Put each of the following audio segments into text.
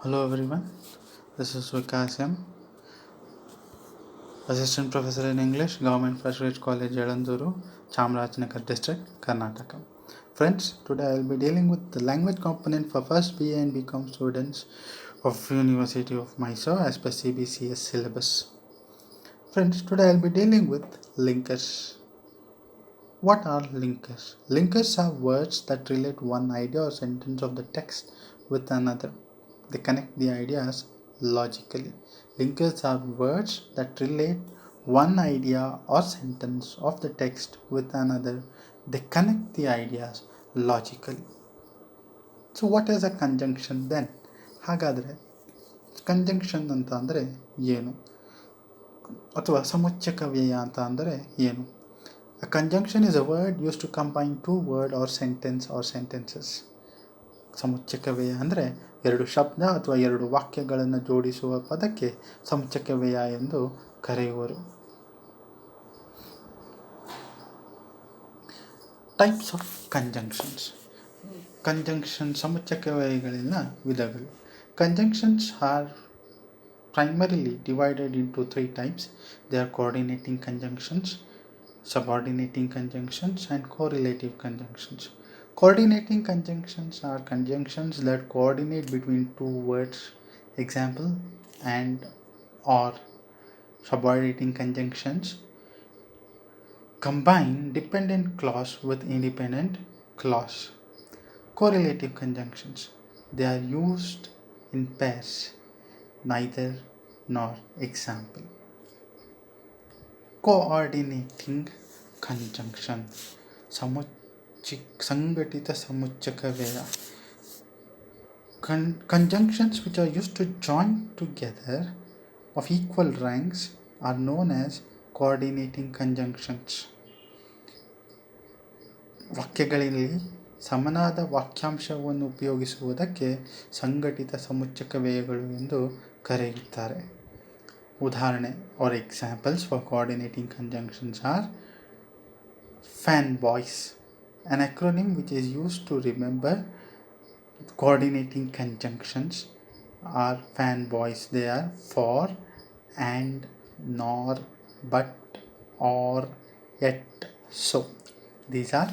Hello everyone, this is Vikas M, Assistant Professor in English, Government First Grade College, Yalanduru, Chamarajanagar District, Karnataka. Friends, today I will be dealing with the language component for first BA and BCom students of University of Mysore as per CBCS syllabus. Friends, today I will be dealing with linkers. What are linkers? Linkers are words that relate one idea or sentence of the text with another. They connect the ideas logically. Linkers are words that relate one idea or sentence of the text with another. They connect the ideas logically. So what is a conjunction then? ಹಾಗಾದರೆ conjunction ಅಂತ ಅಂದರೆ ಏನು, ಅಥವಾ ಸಮುಚ್ಚಕ ವ್ಯಯ ಅಂತ ಅಂದರೆ ಏನು? A conjunction is a word used to combine two words or sentence or sentences. ಸಮುಚ್ಚಕ ವ್ಯಯ ಅಂದರೆ ಎರಡು ಶಬ್ದ ಅಥವಾ ಎರಡು ವಾಕ್ಯಗಳನ್ನು ಜೋಡಿಸುವ ಪದಕ್ಕೆ ಸಮುಚ್ಚಕ ವ್ಯಯ ಎಂದು ಕರೆಯುವರು. Types of conjunctions. ಸಮುಚ್ಚಕ ವ್ಯಯಗಳಿನ ವಿಧಗಳು. Conjunctions are primarily divided into three types. They are coordinating conjunctions, subordinating conjunctions, and correlative conjunctions. Coordinating conjunctions are conjunctions that coordinate between two words, example, and or. Subordinating conjunctions combine dependent clause with independent clause. Correlative conjunctions, they are used in pairs, neither nor. Example. Coordinating conjunction, ಸಂಘಟಿತ ಸಮುಚ್ಚಕ ವ್ಯಯ. Conjunctions which are used to join together of equal ranks are known as coordinating conjunctions. ವಾಕ್ಯಗಳಲ್ಲಿ ಸಮನಾದ ವಾಕ್ಯಾಂಶವನ್ನು ಉಪಯೋಗಿಸುವುದಕ್ಕೆ ಸಂಘಟಿತ ಸಮುಚ್ಚಕ ವ್ಯಯಗಳು ಎಂದು ಕರೆಯುತ್ತಾರೆ. ಉದಾಹರಣೆ or examples for coordinating conjunctions are fanboys, an acronym which is used to remember coordinating conjunctions are fanboys. They are for, and, nor, but, or, yet, so. These are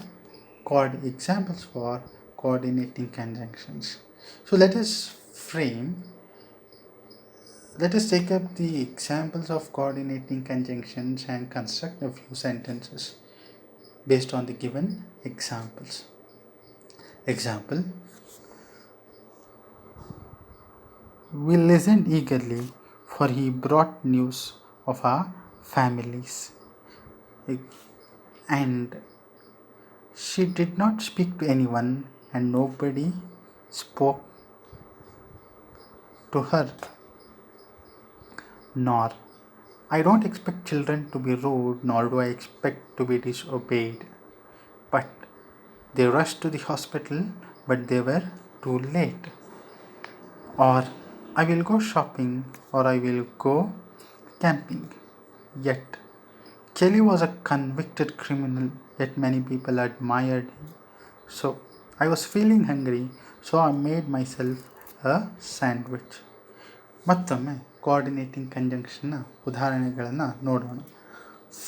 examples for coordinating conjunctions. So let us take up the examples of coordinating conjunctions and construct a few sentences based on the given examples. Example: we listened eagerly, for he brought news of our families. And she did not speak to anyone, and nobody spoke to her. Nor, I don't expect children to be rude, nor do I expect to be disobeyed. But they rushed to the hospital, but they were too late. Or, I will go shopping, or I will go camping. Yet, Kelly was a convicted criminal, yet many people admired him. So, I was feeling hungry, so I made myself a sandwich. ಮತ್ತೊಮ್ಮೆ coordinating ಕಂಜಂಕ್ಷನ್ನ ಉದಾಹರಣೆಗಳನ್ನು ನೋಡೋಣ.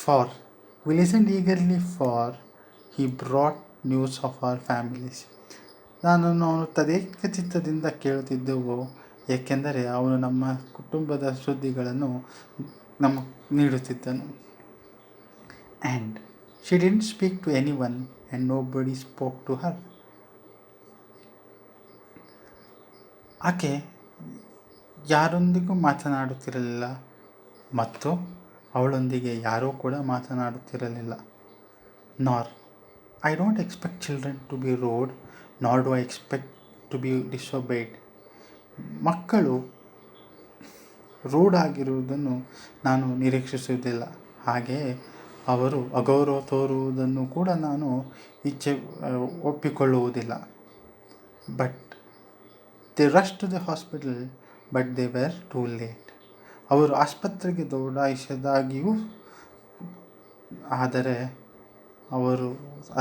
For, we listened eagerly for he brought news of our families. ನಾವು ತದೇಕಚಿತ್ತದಿಂದ ಕೇಳುತ್ತಿದ್ದೆವು, ಏಕೆಂದರೆ ಅವನು ನಮ್ಮ ಕುಟುಂಬದ ಸುದ್ದಿಗಳನ್ನು ನಮಗೆ ನೀಡುತ್ತಿದ್ದನು. And she didn't speak to anyone, and nobody spoke to her. ಆಕೆ ಯಾರೊಂದಿಗೂ ಮಾತನಾಡುತ್ತಿರಲಿಲ್ಲ ಮತ್ತು ಅವಳೊಂದಿಗೆ ಯಾರೂ ಕೂಡ ಮಾತನಾಡುತ್ತಿರಲಿಲ್ಲ. Nor, I don't expect children to be rude, nor do I expect to be disobeyed. ಮಕ್ಕಳು ರೂಢ್ ಆಗಿರುವುದನ್ನು ನಾನು ನಿರೀಕ್ಷಿಸುವುದಿಲ್ಲ, ಹಾಗೆಯೇ ಅವರು ಅಗೌರವ ತೋರುವುದನ್ನು ಕೂಡ ನಾನು ಒಪ್ಪಿಕೊಳ್ಳುವುದಿಲ್ಲ. But they rush to the hospital, but they were too late. ಅವರು ಆಸ್ಪತ್ರೆಗೆ ದೌಡಾಯಿಸಿದಾಗಿಯೂ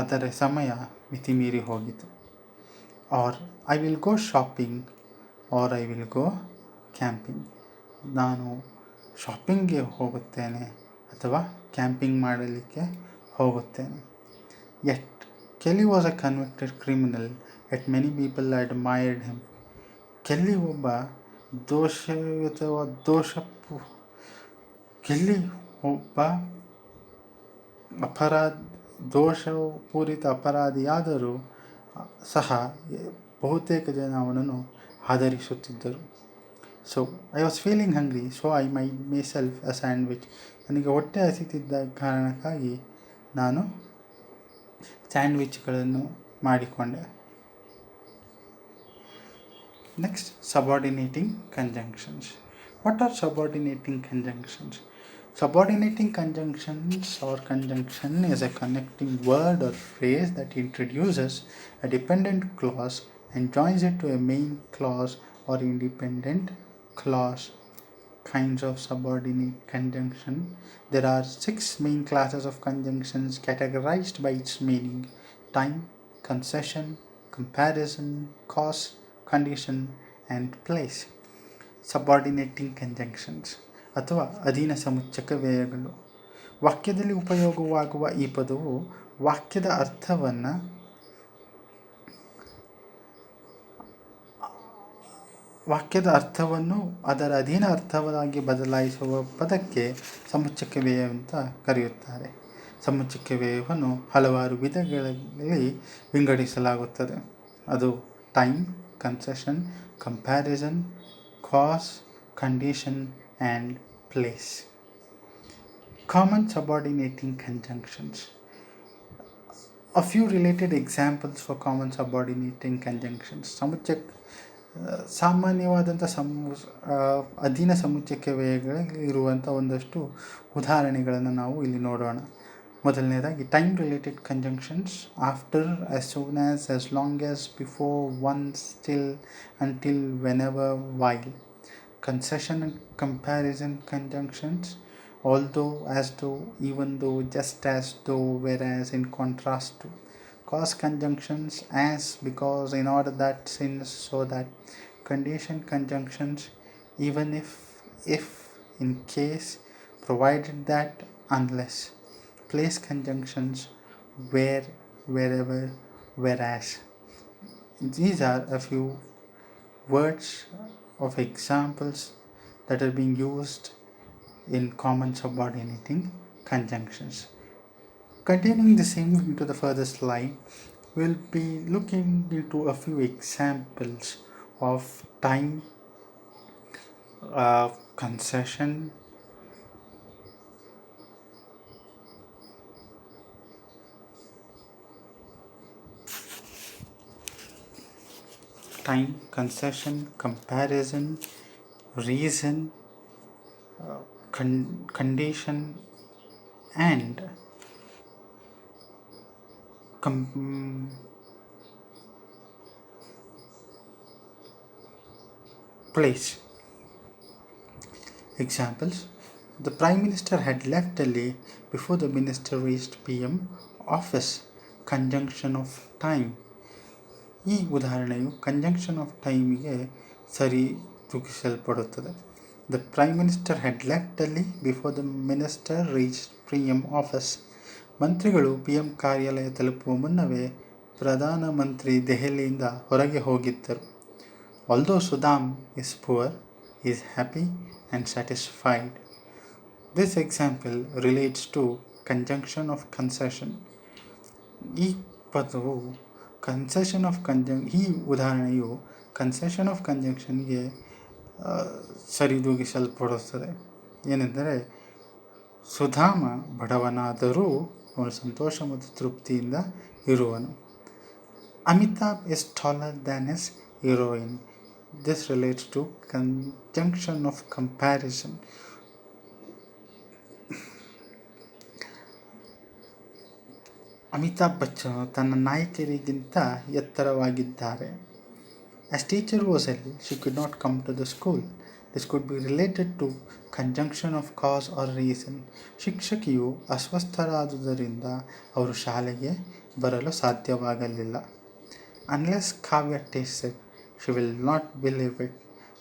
ಆದರೆ ಸಮಯ ಮಿತಿಮೀರಿ ಹೋಗಿತು. Or, I will go shopping, or I will go camping. ನಾನು ಶಾಪಿಂಗ್ಗೆ ಹೋಗುತ್ತೇನೆ ಅಥವಾ ಕ್ಯಾಂಪಿಂಗ್ ಮಾಡಲಿಕ್ಕೆ ಹೋಗುತ್ತೇನೆ. Yet Kelly was a convicted criminal, yet many people admired him. ಕೆಲ್ಲಿ ಒಬ್ಬ ಕೆಲ್ಲಿ ಒಬ್ಬ ದೋಷಪೂರಿತ ಅಪರಾಧಿಯಾದರೂ ಸಹ ಬಹುತೇಕ ಜನ ಅವನನ್ನು ಆದರಿಸುತ್ತಿದ್ದರು. So I was feeling hungry, so I myself a sandwich. ನನಗೆ ಹೊಟ್ಟೆ ಹಸಿತಿದ್ದ ಕಾರಣಕ್ಕಾಗಿ ನಾನು ಸ್ಯಾಂಡ್ವಿಚ್ಗಳನ್ನು ಮಾಡಿಕೊಂಡೆ. Next, subordinating conjunctions. What are subordinating conjunctions? Subordinating conjunctions or conjunction is a connecting word or phrase that introduces a dependent clause and joins it to a main clause or independent clause. Kinds of subordinate conjunction. There are 6 main classes of conjunctions categorized by its meaning: time, concession, comparison, cause, condition, and place. Subordinating conjunctions ಅಥವಾ ಅಧೀನ ಸಮುಚ್ಚಕ ವ್ಯಯಗಳು. ವಾಕ್ಯದಲ್ಲಿ ಉಪಯೋಗವಾಗುವ ಈ ಪದವು ವಾಕ್ಯದ ಅರ್ಥವನ್ನು ಅದರ ಅಧೀನ ಅರ್ಥವಾಗಿ ಬದಲಾಯಿಸುವ ಪದಕ್ಕೆ ಸಮುಚ್ಚಕ ವ್ಯಯ ಅಂತ ಕರೆಯುತ್ತಾರೆ. ಸಮುಚ್ಚಕ ವ್ಯಯವನ್ನು ಹಲವಾರು ವಿಧಗಳಲ್ಲಿ ವಿಂಗಡಿಸಲಾಗುತ್ತದೆ. ಅದು time, concession, comparison, cause, condition and place. Common subordinating conjunctions. A few related examples for common subordinating conjunctions. ಸಾಮಾನ್ಯವಾದಂಥ ಅಧೀನ ಸಮುಚ್ಚಕ ವ್ಯಯಗಳಿರುವಂಥ ಒಂದಷ್ಟು ಉದಾಹರಣೆಗಳನ್ನು ನಾವು ಇಲ್ಲಿ ನೋಡೋಣ. ಮೊದಲನೇದಾಗಿ time related conjunctions: after, as soon as long as, before, once, still, until, whenever, while. Concession and comparison conjunctions: although, as though, even though, just as though, whereas, in contrast to. Cause conjunctions: as, because, in order that, since, so that. Condition conjunctions: even if, in case, provided that, unless. Place conjunctions: where, wherever, whereas. These are a few words of examples that are being used in common subordinating conjunctions. Continuing the same into the further slide, we'll be looking into a few examples of time, concession, comparison, reason, condition, and place. Examples: the Prime Minister had left Delhi before the Minister reached PM office. Conjunction of time. ಈ ಉದಾಹರಣೆಯು conjunction of ಟೈಮಿಗೆ ಸರಿ ತೂಗಿಸಲ್ಪಡುತ್ತದೆ. The prime minister had left Delhi before the minister reach PM office. ಮಂತ್ರಿಗಳು PM ಕಾರ್ಯಾಲಯ ತಲುಪುವ ಮುನ್ನವೇ ಪ್ರಧಾನಮಂತ್ರಿ ದೆಹಲಿಯಿಂದ ಹೊರಗೆ ಹೋಗಿದ್ದರು. Although Sudham is poor, he is happy and satisfied. This example relates to conjunction of concession. ಈ ಪದವು ಈ ಉದಾಹರಣೆಯು ಕನ್ಸೆಷನ್ ಆಫ್ ಕಂಜಂಕ್ಷನ್ಗೆ ಸರಿದೂಗಿಸಲ್ಪಡುತ್ತದೆ. ಏನೆಂದರೆ, ಸುಧಾಮ ಬಡವನಾದರೂ ಅವನು ಸಂತೋಷ ಮತ್ತು ತೃಪ್ತಿಯಿಂದ ಇರುವನು. Amitabh is taller than his heroine. This relates to conjunction of comparison. Amitabh Bachchan ತನ್ನ ನಾಯಕಿಯರಿಗಿಂತ ಎತ್ತರವಾಗಿದ್ದಾರೆ. As teacher was ill, she could not come to the school. This could be related to conjunction of cause or reason. ಶಿಕ್ಷಕಿಯು ಅಸ್ವಸ್ಥರಾದುದರಿಂದ ಅವರು ಶಾಲೆಗೆ ಬರಲು ಸಾಧ್ಯವಾಗಲಿಲ್ಲ. Unless Kavya tasted, she will not believe it.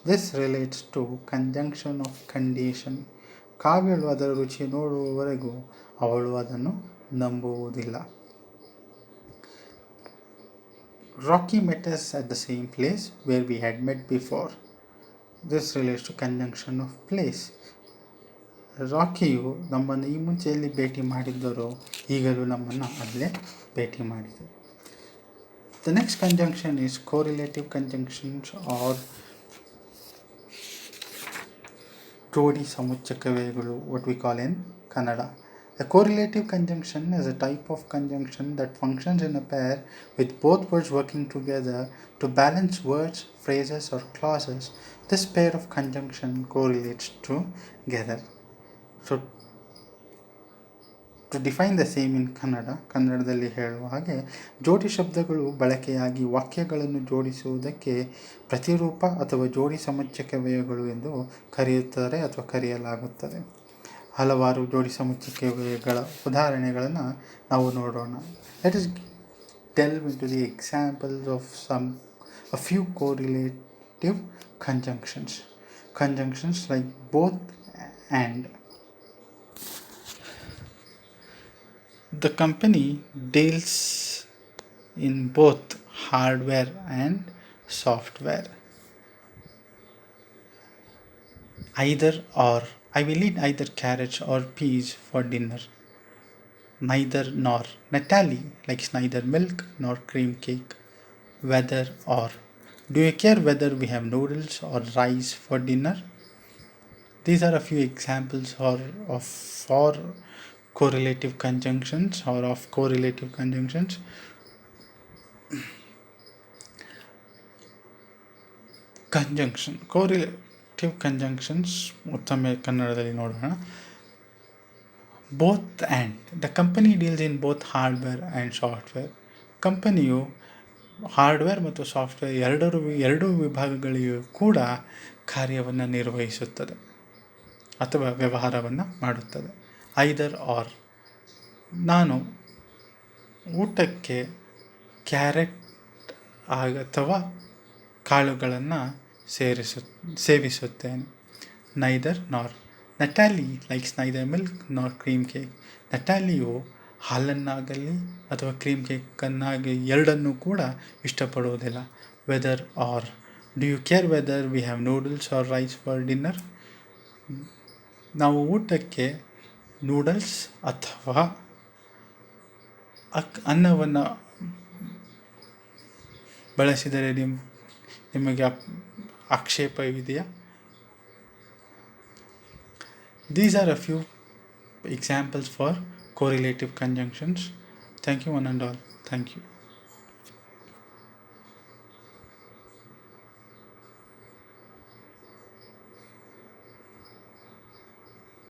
This relates to conjunction of condition. ಕಾವ್ಯಳು ಅದರ ರುಚಿ ನೋಡುವವರೆಗೂ ಅವಳು ಅದನ್ನು ನಂಬುವುದಿಲ್ಲ. Rocky met us at the same place where we had met before. This relates to conjunction of place. ರಾಕಿಯು ನಮ್ಮನ್ನು ಈ ಮುಂಚೆಯಲ್ಲಿ ಭೇಟಿ ಮಾಡಿದ್ದರು, ಈಗಲೂ ನಮ್ಮನ್ನು ಅಲ್ಲೇ ಭೇಟಿ ಮಾಡಿದರು. The next conjunction is correlative conjunctions or ಜೋಡಿ ಸಮುಚ್ಚಕವ್ಯಯಗಳು, what we call in Kannada. A correlative conjunction is a type of conjunction that functions in a pair with both words working together to balance words, phrases or clauses. This pair of conjunction correlates together. So to define the same in ಕನ್ನಡದಲ್ಲಿ ಹೇಳುವ ಹಾಗೆ, ಜೋಡಿ ಶಬ್ದಗಳು ಬಳಕೆಯಾಗಿ ವಾಕ್ಯಗಳನ್ನು ಜೋಡಿಸುವುದಕ್ಕೆ ಪ್ರತಿರೂಪ ಅಥವಾ ಜೋಡಿ ಸಮುಚ್ಚಕವ್ಯಯಗಳು ಎಂದು ಕರೆಯುತ್ತಾರೆ ಅಥವಾ ಕರೆಯಲಾಗುತ್ತದೆ. ಹಲವಾರು ಜೋಡಿ ಸಮುಚ್ಚಕವ್ಯಯಗಳ ಉದಾಹರಣೆಗಳನ್ನು ನಾವು ನೋಡೋಣ. Let us delve into the examples of a few correlative conjunctions. Conjunctions like both and. The company deals in both hardware and software. Either or. I will eat either carrots or peas for dinner. Neither nor. Natalie likes neither milk nor cream cake. Whether or. Do you care whether we have noodles or rice for dinner? These are a few examples for correlative conjunctions or of correlative conjunctions. Conjunction. Correlative conjunctions ಉತ್ತಮ ಕನ್ನಡದಲ್ಲಿ ನೋಡೋಣ. Both and. The company deals in both hardware and software. ಕಂಪನಿಯು hardware ಮತ್ತು software ಎರಡೂ ವಿಭಾಗಗಳಿಗೂ ಕೂಡ ಕಾರ್ಯವನ್ನು ನಿರ್ವಹಿಸುತ್ತದೆ ಅಥವಾ ವ್ಯವಹಾರವನ್ನು ಮಾಡುತ್ತದೆ. Either or. ನಾನು ಊಟಕ್ಕೆ ಕ್ಯಾರೆಟ್ ಅಥವಾ ಕಾಳುಗಳನ್ನು ಸೇವಿಸುತ್ತೇನೆ. Neither nor. Natalie likes neither milk nor cream cake. ನಟಾಲಿಯು ಹಾಲನ್ನಾಗಲಿ ಅಥವಾ ಕ್ರೀಮ್ ಕೇಕನ್ನಾಗಲಿ ಎರಡನ್ನೂ ಕೂಡ ಇಷ್ಟಪಡುವುದಿಲ್ಲ. Whether or. Do you care whether we have noodles or rice for dinner. ನಾವು ಊಟಕ್ಕೆ ನೂಡಲ್ಸ್ ಅಥವಾ ಅನ್ನವನ್ನು ಬಳಸಿದರೆ ನಿಮಗೆ ಆಕ್ಷೇಪವಿದೆಯಾ? These are a few examples for correlative conjunctions. Thank you one and all. Thank you.